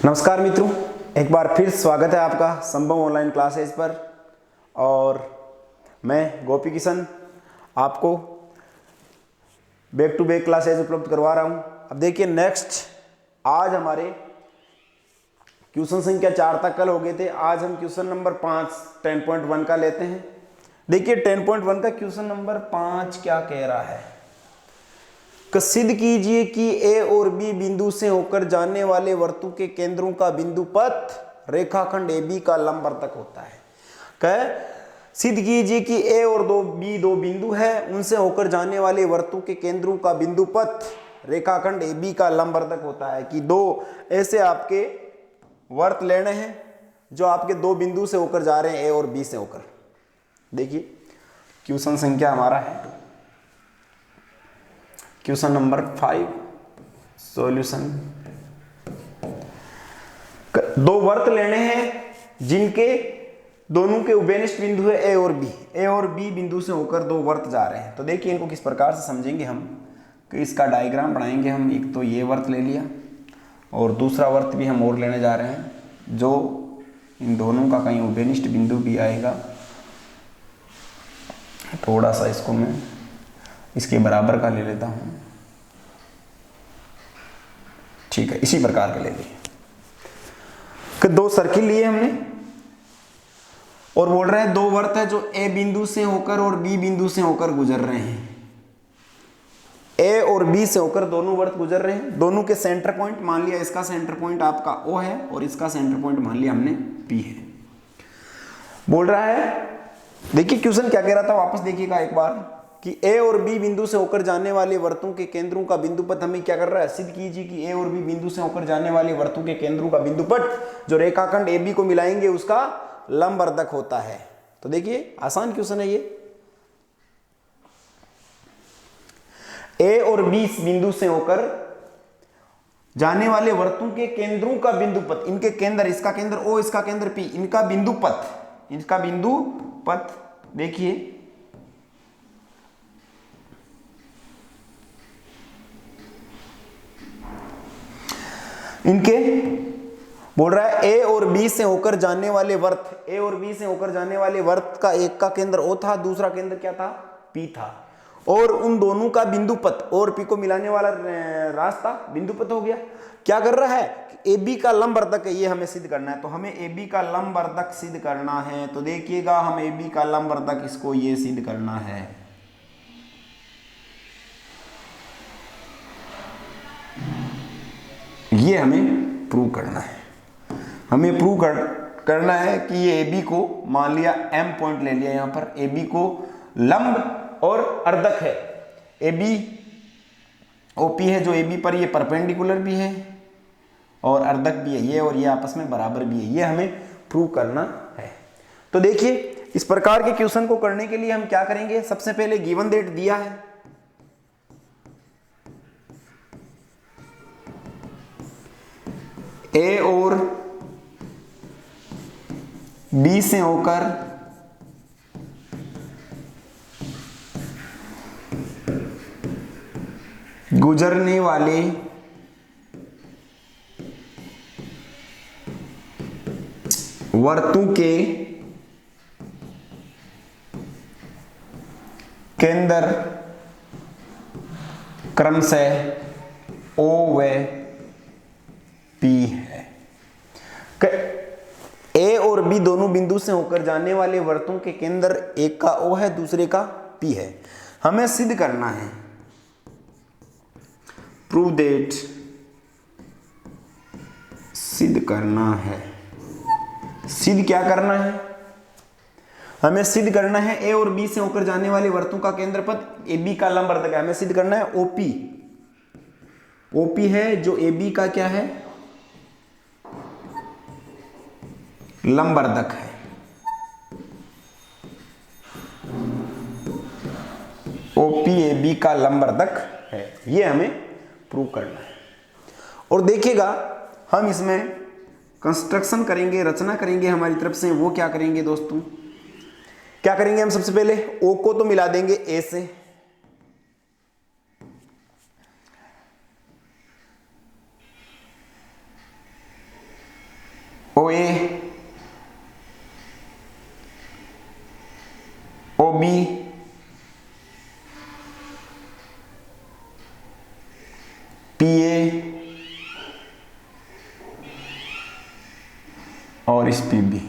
नमस्कार मित्रों, एक बार फिर स्वागत है आपका संभव ऑनलाइन क्लासेस पर। और मैं गोपी किशन आपको बैक टू बैक क्लासेस उपलब्ध करवा रहा हूं। अब देखिए नेक्स्ट, आज हमारे क्वेश्चन संख्या 4 तक कल हो गए थे। आज हम क्वेश्चन नंबर 5 10.1 का लेते हैं। देखिए 10.1 का क्वेश्चन नंबर 5 क्या कह रहा है कि सिद्ध कीजिए कि ए और बी बिंदु से होकर जाने वाले वर्तु के केंद्रों का बिंदु पथ रेखाखंड ए बी का लंबवर्तक होता है। कह सिद्ध कीजिए कि ए और बी दो बिंदु है, उनसे होकर जाने वाले वर्तु के केंद्रों का बिंदु पथ रेखाखंड ए बी का लंबवर्तक होता है। कि दो ऐसे आपके वर्त लेने हैं जो आपके दो बिंदु से होकर जा रहे हैं, ए और बी से होकर। देखिए क्वेश्चन संख्या हमारा है क्वेश्चन नंबर 5 सॉल्यूशन। दो वर्त लेने हैं जिनके दोनों के उभयनिष्ठ बिंदु है ए और बी। ए और बी बिंदु से होकर दो वर्त जा रहे हैं। तो देखिए इनको किस प्रकार से समझेंगे हम कि इसका डायग्राम बनाएंगे हम। एक तो ये वर्त ले लिया और दूसरा वर्त भी हम और लेने जा रहे हैं जो इन दोनों का कहीं उभयनिष्ठ बिंदु भी आएगा। थोड़ा सा इसको मैं इसके बराबर का ले लेता हूं। ठीक है, इसी प्रकार का ले लिए कि दो सर्किल लिए हमने और बोल रहे हैं दो वर्त है जो ए बिंदु से होकर और बी बिंदु से होकर गुजर रहे हैं। ए और बी से होकर दोनों वर्त गुजर रहे हैं। दोनों के सेंटर पॉइंट मान लिया, इसका सेंटर पॉइंट आपका ओ है और इसका सेंटर पॉइंट मान लिया हमने पी है। बोल रहा है, देखिए क्वेश्चन क्या कह रहा था, वापस देखिएगा एक बार कि ए और बी बिंदु से होकर जाने वाले वर्तों के केंद्रों का बिंदु पथ हमें क्या कर रहा है, सिद्ध कीजिए कि ए और बी बिंदु से होकर जाने वाले वर्तों के केंद्रों का बिंदु पथ जो रेखाखंड ए बी को मिलाएंगे उसका लंबवर्तक होता है। तो देखिए आसान क्वेश्चन है ये। ए और बी बिंदु से होकर जाने वाले वर्तों के केंद्रों का बिंदु पथ, इनके केंद्र, इसका केंद्र ओ, इसका केंद्र पी, इनका बिंदु पथ, इनका बिंदु पथ देखिए इनके बोल रहा है ए और बी से होकर जाने वाले वर्त, ए और बी से होकर जाने वाले वर्त का एक का केंद्र ओ था, दूसरा केंद्र क्या था, पी था। और उन दोनों का बिंदु पथ, और पी को मिलाने वाला रास्ता बिंदु पथ हो गया। क्या कर रहा है, ए बी का लंबवर्तक है, ये हमें सिद्ध करना है। तो हमें ए बी का लंबवर्तक सिद्ध करना है। तो देखिएगा हम ए बी का लंबवर्तक इसको ये सिद्ध करना है। ये हमें प्रूव करना है। हमें प्रूव करना है कि ये ए बी को मान लिया एम पॉइंट ले लिया, यहां पर ए बी को लंब और अर्धक है। ए बी ओपी है जो ए बी पर ये परपेंडिकुलर भी है और अर्धक भी है ये, और ये आपस में बराबर भी है। ये हमें प्रूव करना है। तो देखिए इस प्रकार के क्वेश्चन को करने के लिए हम क्या करेंगे, सबसे पहले गिवन डेट दिया है, ए और बी से होकर गुजरने वाले वर्तों के केंद्र क्रमशः ओ व पी है। ए और बी दोनों बिंदु से होकर जाने वाले वर्तों के केंद्र, एक का ओ है दूसरे का पी है। हमें सिद्ध करना है, प्रूव दैट, सिद्ध करना है। सिद्ध क्या करना है, हमें सिद्ध करना है ए और बी से होकर जाने वाले वर्तों का केंद्र पथ ए बी का लंबवर्तक है। हमें सिद्ध करना है ओपी, ओपी है जो ए बी का क्या है, लंबवर्तक है। ओपी ए बी का लंबवर्तक है, ये हमें प्रूव करना है। और देखिएगा हम इसमें कंस्ट्रक्शन करेंगे, रचना करेंगे हमारी तरफ से। वो क्या करेंगे दोस्तों, क्या करेंगे हम, सबसे पहले ओ को तो मिला देंगे ए से, OB PA और इस PB,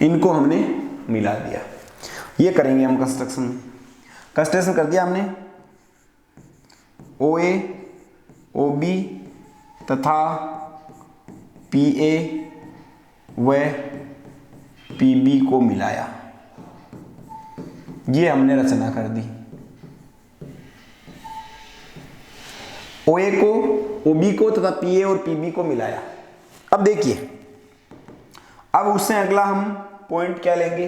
इनको हमने मिला दिया। ये करेंगे हम कंस्ट्रक्शन। कंस्ट्रक्शन कर दिया हमने, OA OB तथा PA व PB को मिलाया। ये हमने रचना कर दी। OA को, OB को तथा PA और PB को मिलाया। अब देखिए, अब उससे अगला हम पॉइंट क्या लेंगे,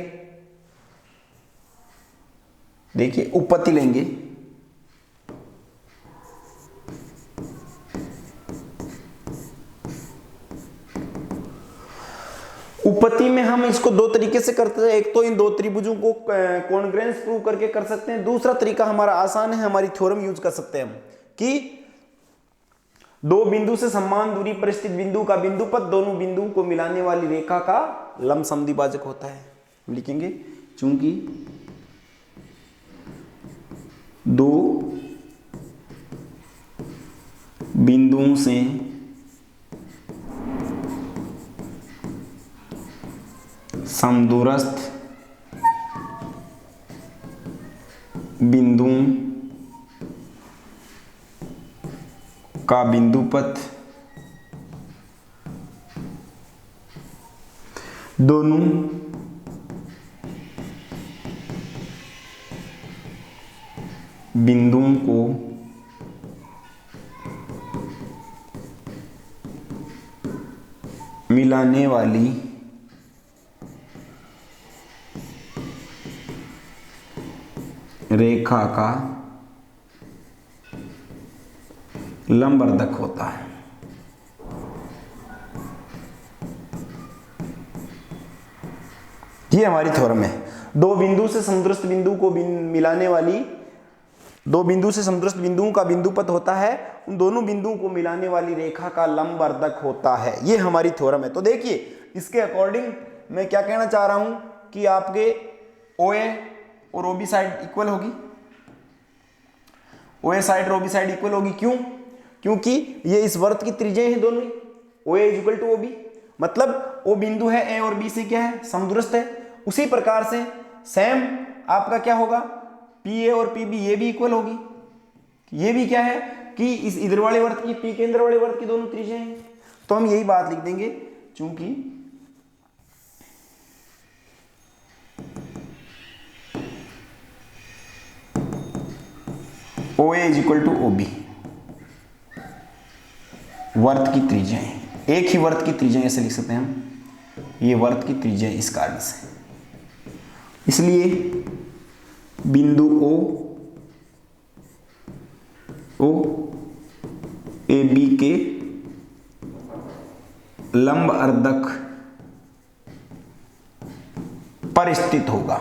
देखिए उपपत्ति लेंगे। उपपत्ति में हम इसको दो तरीके से करते हैं। एक तो इन दो त्रिभुजों को कॉन्ग्रुएंस प्रूव करके कर सकते हैं। दूसरा तरीका हमारा आसान है, हमारी थ्योरम यूज कर सकते हैं हम कि दो बिंदु से समान दूरी पर स्थित बिंदु का बिंदुपथ दोनों बिंदुओं को मिलाने वाली रेखा का लंब समद्विभाजक होता है। लिखेंगे चूंकि दो बिंदुओं से समदूरस्थ बिंदुओं का बिंदुपथ दोनों बिंदुओं को मिलाने वाली रेखा का लंबवर्धक होता है। ये हमारी थ्योरम है। दो बिंदु से समदूरस्थ बिंदु को मिलाने वाली, दो बिंदु से समदूरस्थ बिंदुओं का बिंदुपथ होता है, उन दोनों बिंदुओं को मिलाने वाली रेखा का लंबवर्धक होता है। ये हमारी थ्योरम है। तो देखिए, इसके अकॉर्डिंग मैं क्या कहना चाह रहा हूं कि आपके OA और OB साइड इक्वल होगी, OA साइड और OB साइड इक्वल होगी। क्यों? क्योंकि ये इस वृत्त की त्रिज्याएं हैं दोनों ही। OA इक्वल टू OB, मतलब O बिंदु है A और B से क्या है, समदूरस्थ है। उसी प्रकार से सेम आपका क्या होगा, PA और PB ये भी इक्वल होगी। ये भी क्या है कि इस इधर वाले वृत्त की, P केंद्र वाले वृत्त की दोनों त्रिज्याएं हैं। तो हम यही बात लिख देंगे, चूंकि OA is equal to OB, वर्त की त्रिज्याएं, एक ही वर्त की त्रिज्याएं ऐसे लिख सकते हैं हम, ये वर्त की त्रिज्या इस कारण से। इसलिए बिंदु O AB के लंब अर्धक पर स्थित होगा।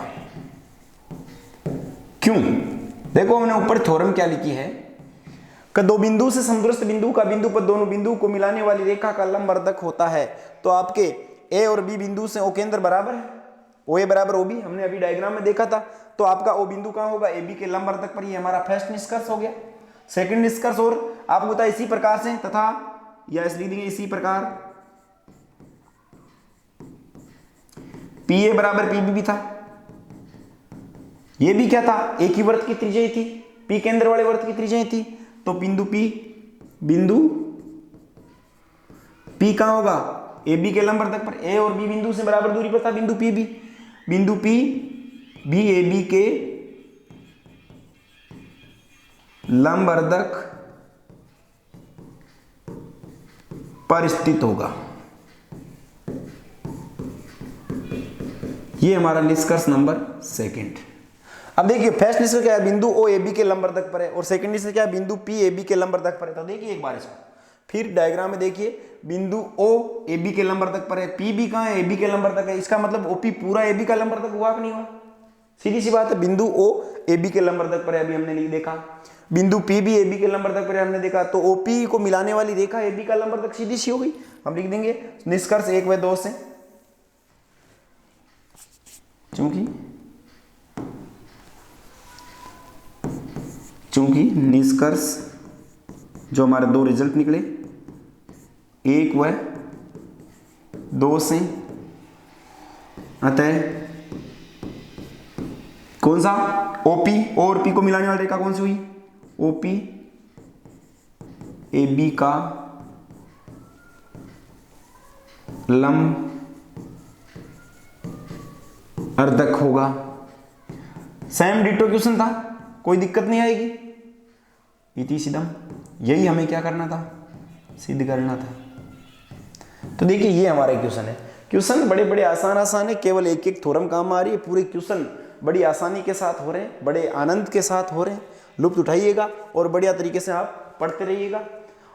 क्यों? देखो, हमने ऊपर थ्योरम क्या लिखी है कि दो बिंदु से समदूरस्थ बिंदु का बिंदुपथ दोनों बिंदुओं को मिलाने वाली रेखा का लंबवर्धक होता है। तो आपके A और B बिंदु से O केंद्र बराबर है, OA बराबर OB, हमने अभी डायग्राम में देखा था। तो आपका O बिंदु कहां होगा, AB के लंबवर्धक पर। ये हमारा फर्स्ट निष्कर्ष हो गया। सेकंड निष्कर्ष और आपको बता इसी प्रकार से, तथा या इस लिख देंगे इसी प्रकार PA बराबर PB भी था। ये भी क्या था, एक ही वृत्त की त्रिज्या थी, P केंद्र वाले वृत्त की त्रिज्या थी। तो बिंदु P कहां होगा, AB के लंबवर्धक पर। A और B बिंदु से बराबर दूरी पर था बिंदु PB। बिंदु P भी AB के लंबवर्धक पर स्थित होगा। ये हमारा निष्कर्ष नंबर सेकंड। अब देखिए, फर्स्ट निष्कर्ष क्या है, बिंदु O AB के लंबवर्धक पर है, और सेकंड निष्कर्ष क्या है, बिंदु P AB के लंबवर्धक पर है। तो देखिए एक बार इसको फिर डायग्राम में देखिए, बिंदु O AB के लंबवर्धक पर है, PB कहां है, AB के लंबवर्धक है। इसका मतलब OP पूरा AB का लंबवर्धक हुआ कि नहीं हुआ? सीधी सी बात है, बिंदु O AB के लंबवर्धक पर है, अभी हमने देखा। बिंदु PB AB के लंबवर्धक पर हमने देखा। तो OP को मिलाने वाली रेखा AB का लंबवर्धक सीधी सी हो गई। हम लिख देंगे निष्कर्ष 1 व 2 से, चूंकि चूंकि निष्कर्ष जो हमारे दो रिजल्ट निकले, 1 व 2 से, अतः कौन सा ओपी और पी को मिलाने वाली रेखा कौन सी हुई, ओपी ए बी का लंब अर्धक होगा। सेम डिटो क्वेश्चन था, कोई दिक्कत नहीं आएगी। इति सिद्धम, यही हमें क्या करना था, सिद्ध करना था। तो देखिए ये हमारा क्वेश्चन है। क्वेश्चन बड़े बड़े आसान है, केवल एक एक थ्योरम काम आ रही है। पूरे क्वेश्चन बड़ी आसानी के साथ हो रहे हैं, बड़े आनंद के साथ हो रहे हैं। लुत्फ उठाइएगा और बढ़िया तरीके से आप पढ़ते रहिएगा।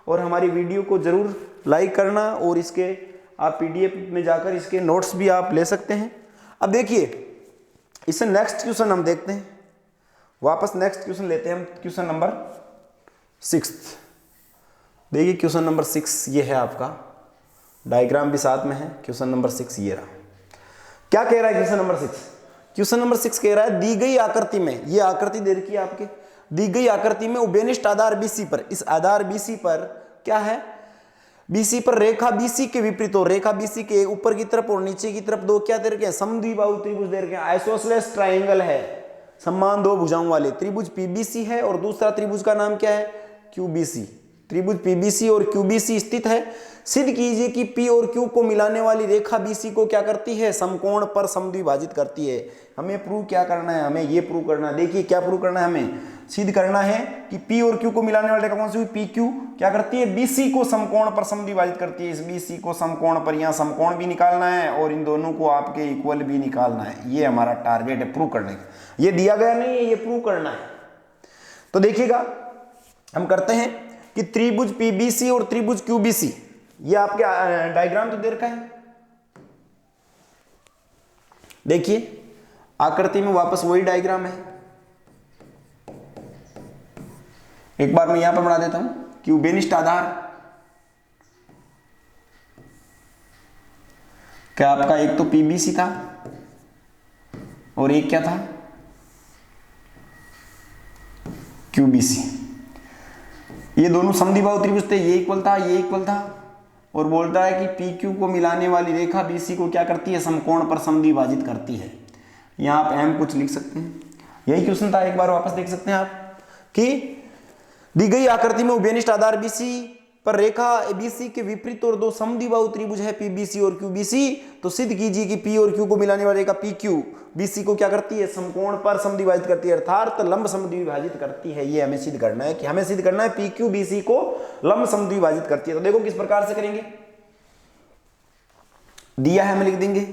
और हमारी वीडियो को जरूर लाइक करना, और इसके आप पीडीएफ में जाकर इसके नोट्स भी आप ले सकते हैं। अब देखिए इससे नेक्स्ट क्वेश्चन हम देखते हैं, वापस नेक्स्ट क्वेश्चन लेते हैं हम, क्वेश्चन नंबर 6। देखिए क्वेश्चन नंबर 6 ये है आपका, डायग्राम भी साथ में है। क्वेश्चन नंबर 6 ये रहा। क्या कह रहा है क्वेश्चन नंबर 6? क्वेश्चन नंबर 6 कह रहा है दी गई आकृति में, ये आकृति दे रखी है आपके, दी गई आकृति में उभयनिष्ठ आधार बीसी पर, इस आधार बीसी पर क्या है, बीसी पर रेखा बीसी के विपरीत हो, रेखा बीसी के ऊपर की तरफ और नीचे की तरफ दो क्या दे रखे हैं, समद्विबाहु त्रिभुज दे रखे हैं। आइसोसेलेस ट्राइंगल है, समान दो भुजाओं वाले। त्रिभुज पीबीसी है और दूसरा त्रिभुज का नाम क्या है, क्यूबीसी। त्रिभुज पीबीसी और क्यूबीसी स्थित है। सिद्ध कीजिए कि पी और क्यू को मिलाने वाली रेखा बीसी को क्या करती है, समकोण पर समद्विभाजित करती है। हमें प्रूव क्या करना है, हमें ये प्रूव करना है। देखिए क्या प्रूव करना है, हमें सिद्ध करना है कि पी और क्यू को मिलाने वाली रेखा कौन सी हुई, पी क्यू क्या करती है, बीसी को समकोण पर समद्विभाजित करती है। इस बीसी को समकोण पर, यहाँ समकोण भी निकालना है और इन दोनों को आपके इक्वल भी निकालना है। ये हमारा टारगेट है प्रूव करने का। ये दिया गया नहीं है, ये प्रूव करना है। तो देखिएगा हम करते हैं कि त्रिभुज पीबीसी और त्रिभुज क्यूबीसी, ये आपके डायग्राम तो दे रखा है। देखिए आकृति में वापस वही डायग्राम है। एक बार मैं यहां पर बना देता हूं कि उभयनिष्ठ आधार क्या आपका, एक तो पीबीसी था और एक क्या था, क्यूबीसी। ये दोनों समद्विबाहु त्रिभुज थे, ये इक्वल था, ये इक्वल था। और बोलता है कि पी क्यू को मिलाने वाली रेखा बीसी को क्या करती है, समकोण पर समद्विभाजित करती है। यहाँ आप एम कुछ लिख सकते हैं। यही क्वेश्चन था, एक बार वापस देख सकते हैं आप कि दी गई आकृति में उभयनिष्ठ आधार बीसी पर रेखा बीसी के विपरीत और दो समद्विबाहु त्रिभुज है पीबीसी और क्यूबीसी। तो सिद्ध कीजिए कि पी और क्यू को मिलाने वाली रेखा पी क्यू बीसी को क्या करती है, समकोण पर समद्विभाजित करती है, अर्थात लंब समद्विभाजित करती है। ये हमें सिद्ध करना है कि हमें सिद्ध करना है पी क्यू बीसी को लंब समद्विभाजित करती है। तो देखो किस प्रकार से करेंगे, दिया है, हम लिख देंगे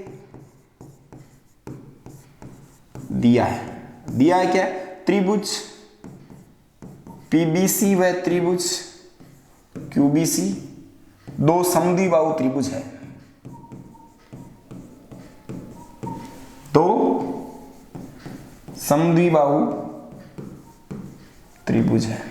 दिया है क्या, त्रिभुज पीबीसी व त्रिभुज क्यूबीसी दो समद्विबाहु त्रिभुज है, दो समद्विबाहु त्रिभुज है।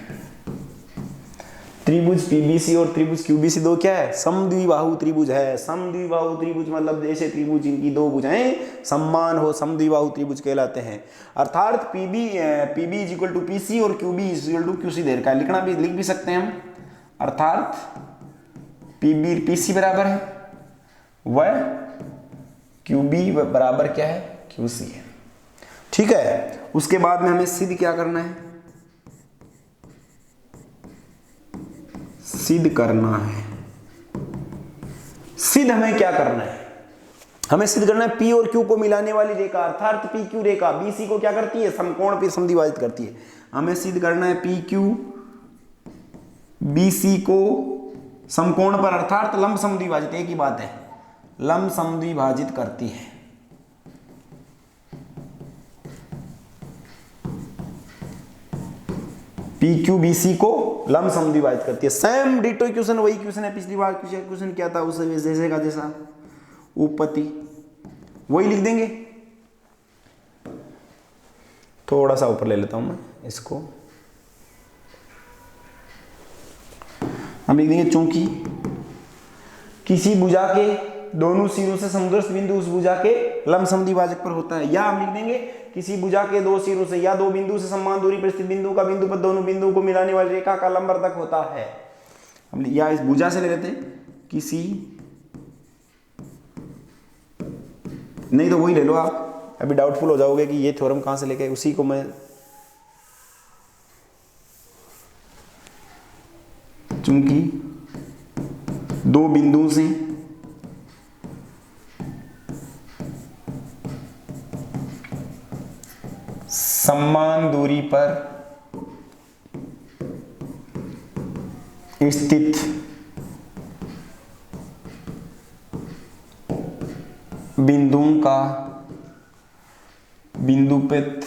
त्रिभुज पीबीसी और त्रिभुज क्यूबीसी दो क्या है, समद्विबाहु त्रिभुज है। समद्विबाहु त्रिभुज मतलब जैसे त्रिभुज इनकी दो भुजाएं समान हो, समद्विबाहु त्रिभुज कहलाते हैं। अर्थात PB is equal to PC और QB is equal to QC दे रखा है। लिखना भी, लिख भी सकते हैं हम, अर्थात पीबी पीसी बराबर है व क्यूबी बराबर क्या है, क्यूसी है। ठीक है, उसके बाद में हमें सिद्ध क्या करना है, सिद्ध करना है। सिद्ध हमें क्या करना है, हमें सिद्ध करना है पी और क्यू को मिलाने वाली रेखा अर्थात पी क्यू रेखा बीसी को क्या करती है, समकोण पर समद्विभाजित करती है। हमें सिद्ध करना है पी क्यू बीसी को समकोण पर अर्थात लंब समद्विभाजित, एक ही बात है, लंब समद्विभाजित करती है। पी क्यू बीसी को लंब समद्विभाजित करती है। सेम डिटो क्वेश्चन, वही क्वेश्चन है पिछली बार क्वेश्चन क्या था, उस जैसे का जैसा उपपत्ति वही लिख देंगे। थोड़ा सा ऊपर ले लेता हूं मैं इसको, हम लिख देंगे चूंकि किसी भुजा के दोनों सिरों से समुद्रस्थ बिंदु उस भुजा के लंब समद्विभाजक पर होता है। या हम लिख देंगे किसी भुजा के दो सिरों से या दो बिंदु से समान दूरी पर स्थित बिंदु का बिंदु पर दोनों बिंदुओं को मिलाने वाली रेखा का लंबवर्धक होता है। हम या इस भुजा से ले लेते हैं किसी, नहीं तो वही ले लो आप, अभी डाउटफुल हो जाओगे कि ये थ्योरम कहां से लेके, उसी को मैं चूंकि दो बिंदुओं से समान दूरी पर स्थित बिंदुओं का बिंदुपथ,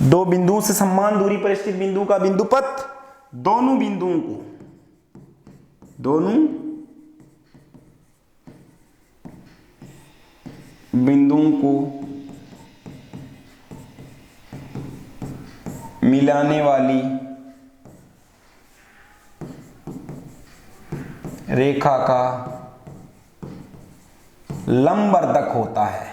दो बिंदुओं से समान दूरी पर स्थित बिंदु का बिंदुपथ दोनों बिंदुओं को मिलाने वाली रेखा का लंबवर्धक होता है।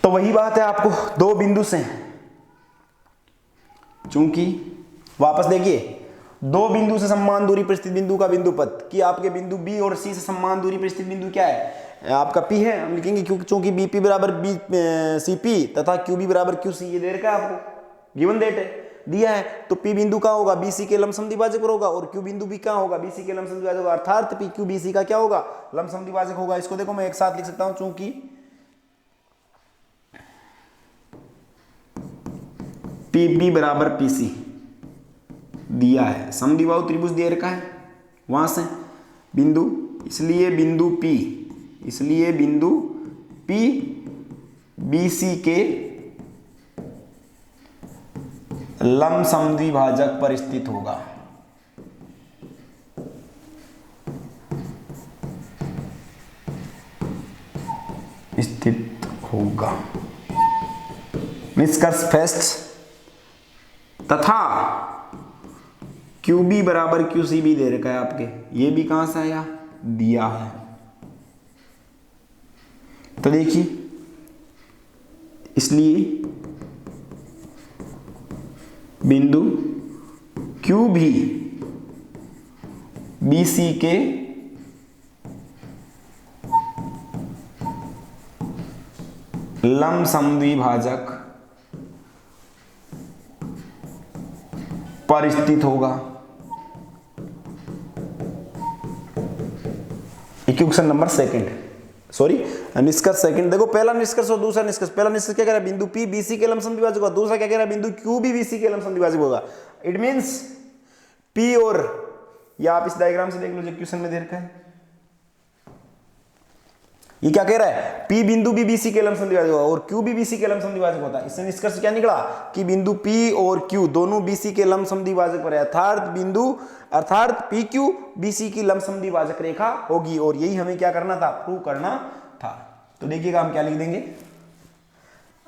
तो वही बात है, आपको दो बिंदु से, चूंकि वापस देखिए दो बिंदु से समान दूरी पर स्थित बिंदु का बिंदुपथ कि आपके बिंदु बी और सी से समान दूरी पर स्थित बिंदु क्या है, आपका पी है। हम लिखेंगे क्योंकि चूंकि बीपी बराबर बी सी पी तथा क्यूबी बराबर क्यू सी, ये दे रखा है आपको, गिवन डेट है, दिया है। तो पी बिंदु कहाँ होगा, बीसी के लंब समद्विभाजक पर होगा, और क्यू बिंदु भी कहाँ होगा, बीसी के लंब समद्विभाजक होगा, अर्थात पी क्यू बीसी का क्या होगा, लंब समद्विभाजक होगा। इसको देखो मैं एक साथ लिख सकता हूं, चूंकि पी बी बराबर पी सी दिया है, समद्विबाहु त्रिभुज दे रखा है, वहां से बिंदु, इसलिए बिंदु पी बीसी के लंब समद्विभाजक पर स्थित होगा। निष्कर्ष फेस्ट तथा QB बराबर QC भी दे रखा है आपके, ये भी कहां से आया, दिया है। तो देखिए, इसलिए बिंदु Q भी BC के लंब समद्विभाजक पर स्थित होगा। इक्वेशन नंबर सेकंड, सॉरी निष्कर्ष सेकंड। देखो पहला निष्कर्ष और दूसरा निष्कर्ष। पहला निष्कर्ष क्या कह रहा है, बिंदु P BC के लंब समद्विभाजक होगा। दूसरा क्या कह रहा है, बिंदु Q भी BC के लंब समद्विभाजक होगा। इट मींस P और, या आप इस डायग्राम से देख लो जो क्वेश्चन में दे रखा है, ये क्या कह रहा है, P बिंदु भी BC के लंब समद्विभाजक होगा और Q भी BC के लंब समद्विभाजक होता है। इससे निष्कर्ष क्या निकला कि बिंदु P और Q दोनों BC के लंब समद्विभाजक पर है, अर्थात PQ BC की लंब समद्विभाजक रेखा होगी। और यही हमें क्या करना था, प्रूव करना था। तो देखिएगा हम क्या लिख देंगे,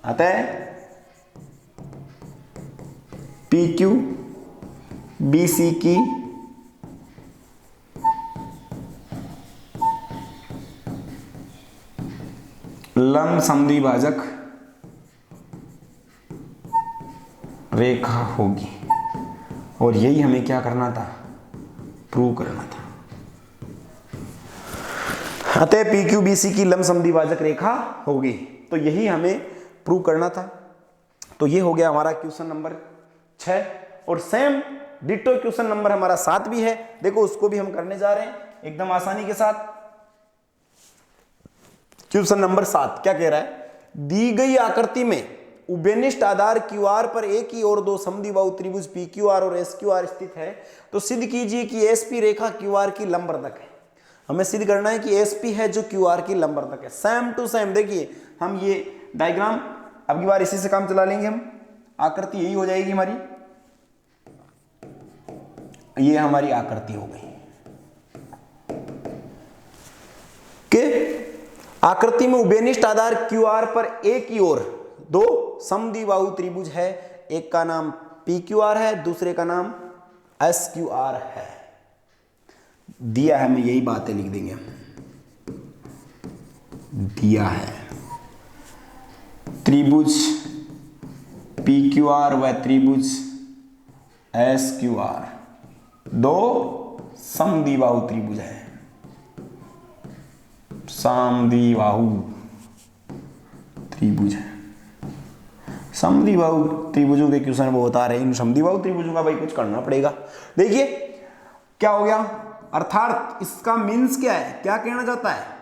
अतः PQ BC की लंब समद्विभाजक रेखा होगी। और यही हमें क्या करना था, प्रूव करना था। अतः PQ BC की लंब समद्विभाजक रेखा होगी, तो यही हमें प्रूव करना था। तो ये हो गया हमारा क्वेश्चन नंबर 6। और सेम डिटो क्वेश्चन नंबर हमारा 7 भी है। देखो उसको भी हम करने जा रहे हैं एकदम आसानी के साथ। क्वेश्चन नंबर 7 क्या कह रहा है, दी गई आकृति में उभयनिष्ठ आधार QR पर एक ही और दो समद्विबाहु त्रिभुज PQR और SQR स्थित है, तो सिद्ध कीजिए कि SP रेखा QR की लंबवर्धक है। हमें सिद्ध करना है कि SP है जो QR की लंबवर्धक है। सेम टू सेम देखिए, हम ये डायग्राम अब की बार इसी से काम चला लेंगे हम। आकृति यही हो जाएगी हमारी, ये हमारी आकृति हो गई कि आकृति में उभयनिष्ठ आधार QR पर एक ही ओर दो समद्विबाहु त्रिभुज है। एक का नाम PQR है, दूसरे का नाम SQR है। दिया है, हमें यही बातें लिख देंगे हम। दिया है त्रिभुज PQR व त्रिभुज SQR दो समद्विबाहु त्रिभुज है। समद्विबाहु त्रिभुज है। समद्विबाहु त्रिभुजों के क्वेश्चन बहुत आ रहे हैं। इन समद्विबाहु त्रिभुजों का भाई कुछ करना पड़ेगा। देखिए क्या हो गया, अर्थात इसका मीन्स क्या है, क्या कहना चाहता है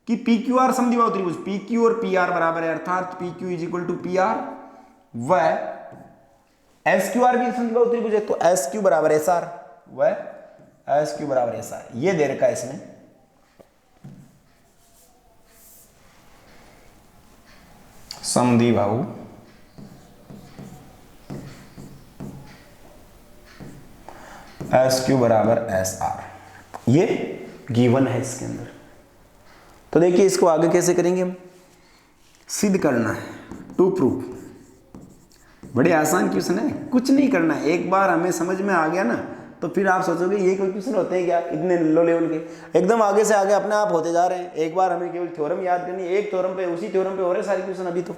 कि PQR समद्विबाहु त्रिभुज, PQ और PR बराबर है, अर्थात PQ is equal to PR व SQR भी समद्विबाहु त्रिभुज है, तो SQ बराबर SR व SQ बराबर SR, ये दे रखा है इसमें। समद्विबाहु SQ बराबर SR, ये गिवन है इसके अंदर। तो देखिए इसको आगे कैसे करेंगे हम, सिद्ध करना है, टू प्रूव। बड़े आसान क्वेश्चन है, कुछ नहीं करना है। एक बार हमें समझ में आ गया ना, तो फिर आप सोचोगे ये कोई क्वेश्चन होते हैं क्या, इतने लो लेवल के, एकदम आगे से आगे अपने आप होते जा रहे हैं। एक बार हमें केवल थ्योरम याद करनी है, एक थ्योरम पे, उसी थ्योरम पे हो रहे सारे क्वेश्चन। अभी तो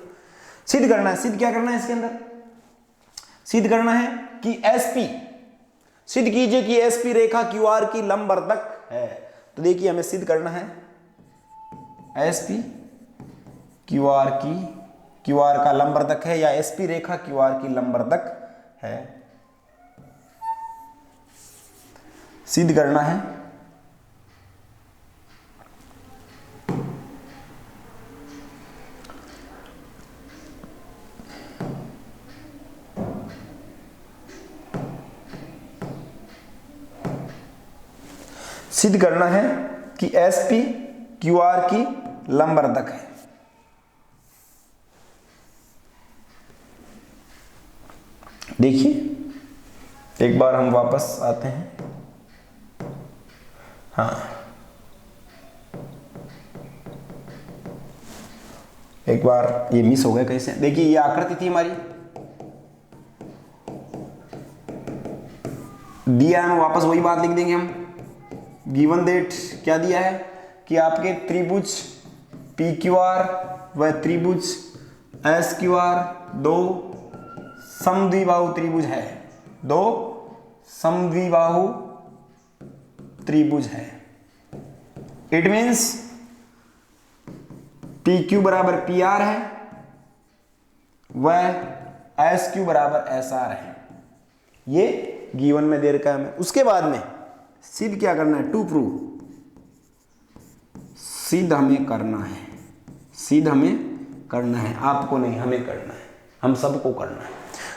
सिद्ध करना है। सिद्ध क्या करना है इसके अंदर, सिद्ध करना है कि SP, सिद्ध कीजिए कि SP रेखा QR की लंबवर्धक है। तो देखिए हमें सिद्ध करना है SP QR का लंबवर्धक है, या SP रेखा QR की लंबवर्धक है, सिद्ध करना है। सिद्ध करना है कि SP QR की लंबवर्धक है। देखिए एक बार हम वापस आते हैं। हाँ, एक बार ये मिस हो गया कैसे। देखिए ये आकृति थी हमारी, दिया है, वापस वही बात लिख देंगे हम। गिवन दैट क्या दिया है कि आपके त्रिभुज PQR व त्रिभुज SQR दो समद्विबाहु त्रिभुज है, दो समद्विबाहु त्रिभुज है। इट मीन्स PQ बराबर PR है व SQ बराबर SR है। ये गिवन में दे रखा है हमें। उसके बाद में सिद्ध क्या करना है, टू प्रूव। सिद्ध हमें करना है, सिद्ध हमें करना है, आपको नहीं हमें करना है, हम सबको करना है।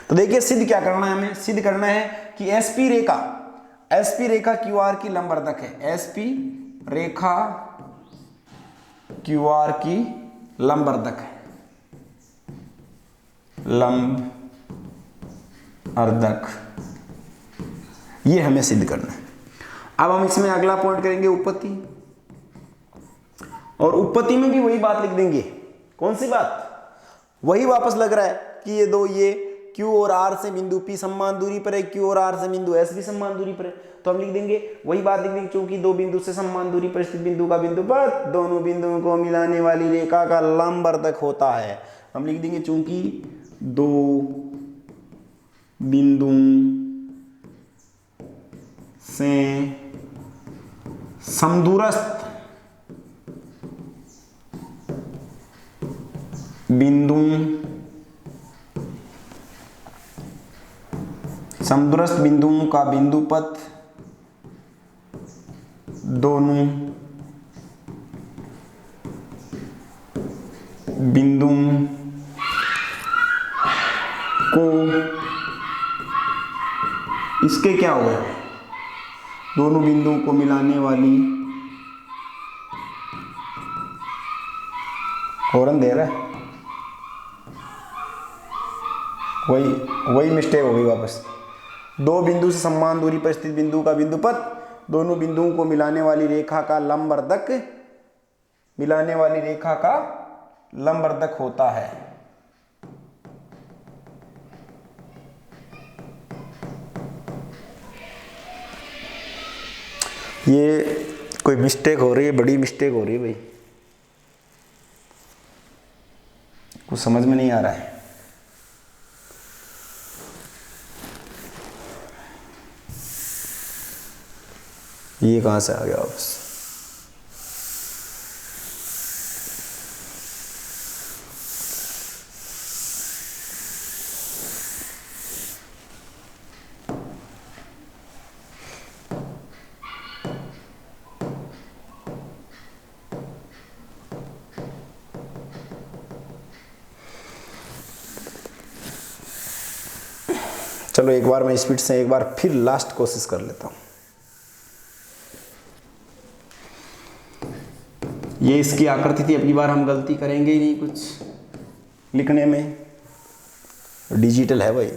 तो देखिए सिद्ध क्या करना है हमें, सिद्ध करना है कि SP रेखा QR की लंबवर्धक है। SP रेखा QR की लंबवर्धक है, लंबवर्धक, ये हमें सिद्ध करना है। अब हम इसमें अगला पॉइंट करेंगे उत्पत्ति, और उत्पत्ति में भी वही बात लिख देंगे। कौन सी बात, वही वापस लग रहा है कि ये दो, ये Q और R से बिंदु P समान दूरी पर है, Q और R से बिंदु S भी समान दूरी पर है, तो हम लिख देंगे वही बात लिख देंगे। चूंकि दो बिंदु से समान दूरी पर स्थित बिंदु का बिंदुपथ दोनों बिंदुओं को मिलाने वाली रेखा का लंबवर्धक होता है। हम लिख देंगे चूंकि दो बिंदुओं से समदूरस्थ बिंदुओं का बिंदुपथ दोनों बिंदुओं को, इसके क्या होगा, दोनों बिंदुओं को मिलाने वाली, हॉर्न दे रहा है, वही मिस्टेक हो गई वापस। दो बिंदु से समान दूरी पर स्थित बिंदु का बिंदुपथ दोनों बिंदुओं को मिलाने वाली रेखा का लंबवर्धक होता है। ये कोई मिस्टेक हो रही है, बड़ी मिस्टेक हो रही है भाई, कुछ समझ में नहीं आ रहा है। ये कहाँ से आ गया वापस? चलो एक बार मैं स्पीड से एक बार फिर लास्ट कोशिश कर लेता हूँ। ये इसकी आकृति थी, अगली बार हम गलती करेंगे ही नहीं कुछ लिखने में, डिजिटल है भाई।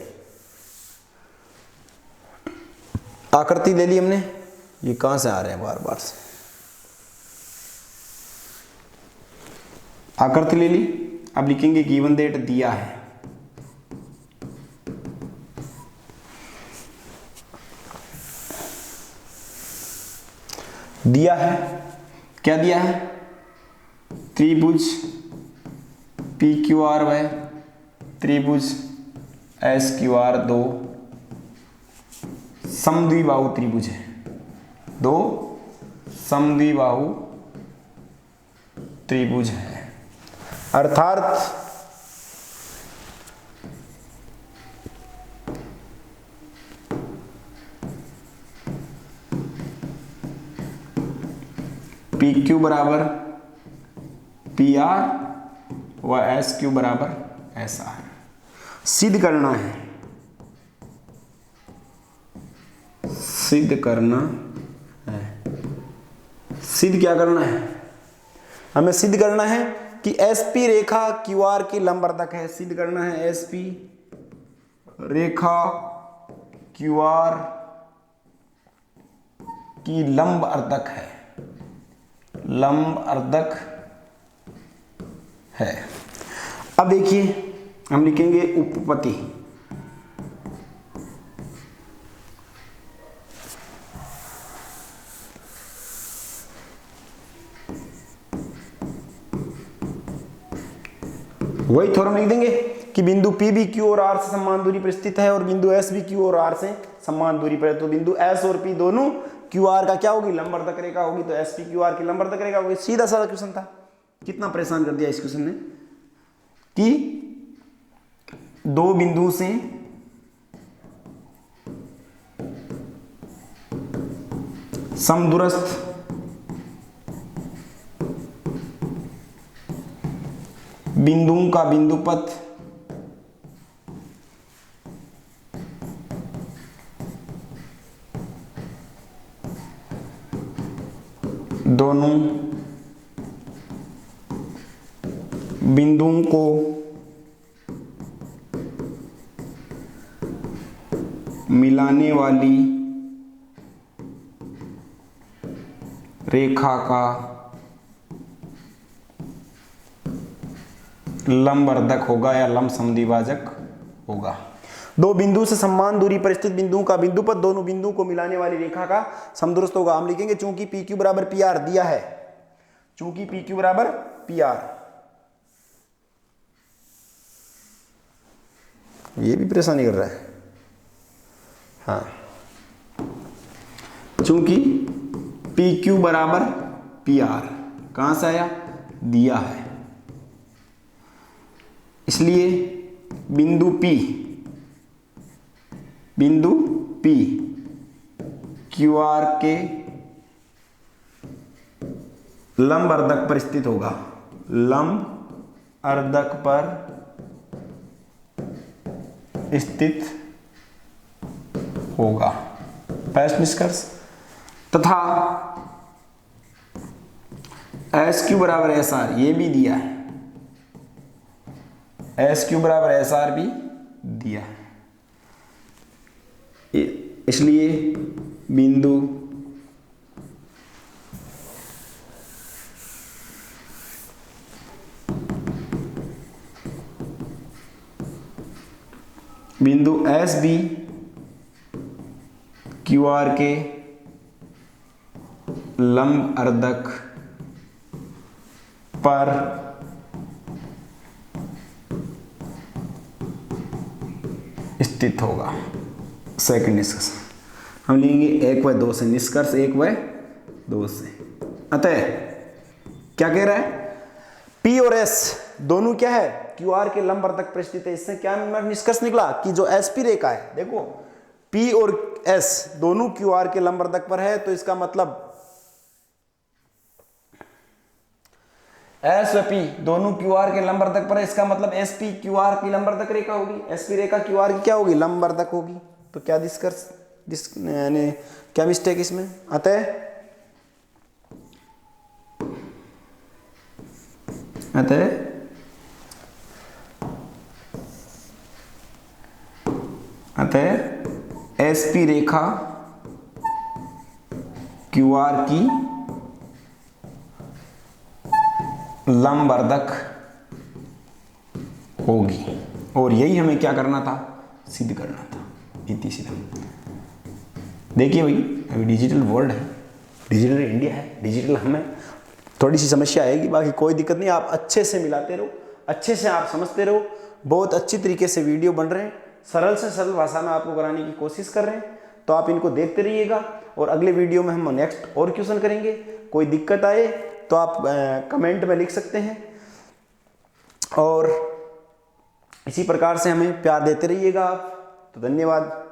आकृति ले ली हमने, ये कहाँ से आ रहे हैं बार बार से? आकृति ले ली, अब लिखेंगे गिवन डेट दिया है। दिया है, क्या दिया है? त्रिभुज पी क्यू आर व त्रिभुज एस क्यू आर दो समद्विबाहु त्रिभुज है, दो समद्विबाहु त्रिभुज है। अर्थात पी क्यू बराबर पी आर व एस क्यू बराबर एस आर। सिद्ध करना है, सिद्ध करना है। सिद्ध क्या करना है? हमें सिद्ध करना है कि एसपी रेखा क्यूआर की लंबवर्धक है। सिद्ध करना है एसपी रेखा क्यूआर की लंबवर्धक है, लंबवर्धक है। अब देखिए हम लिखेंगे उपपत्ति। वही थ्योरम लिख देंगे कि बिंदु P भी Q और R से समान दूरी पर स्थित है और बिंदु S भी Q और R से समान दूरी पर है। तो बिंदु S और P दोनों QR का क्या होगी? लंबवर्धक रेखा होगी। तो SP QR की लंबवर्धक रेखा होगी। सीधा साधा क्वेश्चन था, कितना परेशान कर दिया इस क्वेश्चन ने कि दो बिंदु से समदूरस्थ बिंदुओं का बिंदुपथ दोनों बिंदुओं को मिलाने वाली रेखा का लंबवर्धक होगा या लंब समद्विभाजक होगा। दो बिंदु से समान दूरी पर स्थित बिंदुओं का बिंदुपथ दोनों बिंदुओं को मिलाने वाली रेखा का समदूरस्थ होगा। हम लिखेंगे चूंकि पी क्यू बराबर पी आर दिया है, चूंकि पी क्यू बराबर पी आर। ये भी परेशानी कर रहा है। हाँ, चूंकि पी क्यू बराबर पी आर कहां से आया? दिया है, इसलिए बिंदु P क्यू आर के लंबवर्धक पर स्थित होगा, लंबवर्धक पर स्थित होगा। स्पष्ट निष्कर्ष। तथा एस क्यू बराबर एस आर, ये भी दिया है, एस क्यू बराबर एस आर भी दिया है। इसलिए बिंदु एस बी क्यू आर के लंब अर्धक पर स्थित होगा। सेकंड निष्कर्ष हम लेंगे 1 व 2 से, निष्कर्ष 1 व 2 से। अतः क्या कह रहा है, P और S दोनों क्या है, QR के लंब अर्धक पर स्थित है। इससे क्या निष्कर्ष निकला कि जो SP रेखा है, देखो P और S दोनों QR के लंब अर्धक पर है, तो इसका मतलब S व P दोनों QR के लंब अर्धक पर है, इसका मतलब SP QR की लंब अर्धक रेखा होगी, SP रेखा QR की क्या होगी, लंब अर्धक होगी। तो क्या निष्कर्ष यानी क्या मिस्टेक इसमें, अतः SP रेखा QR की लंब अर्धक होगी, और यही हमें क्या करना था, सिद्ध करना था। इतनी सीधा देखिए भाई, अभी डिजिटल वर्ल्ड है, डिजिटल इंडिया है, डिजिटल हमें थोड़ी सी समस्या आएगी, बाकी कोई दिक्कत नहीं। आप अच्छे से मिलाते रहो, अच्छे से आप समझते रहो। बहुत अच्छी तरीके से वीडियो बन रहे हैं, सरल से सरल भाषा में आपको कराने की कोशिश कर रहे हैं, तो आप इनको देखते रहिएगा। और अगले वीडियो में हम नेक्स्ट और क्वेश्चन करेंगे। कोई दिक्कत आए तो आप कमेंट में लिख सकते हैं, और इसी प्रकार से हमें प्यार देते रहिएगा आप। तो धन्यवाद।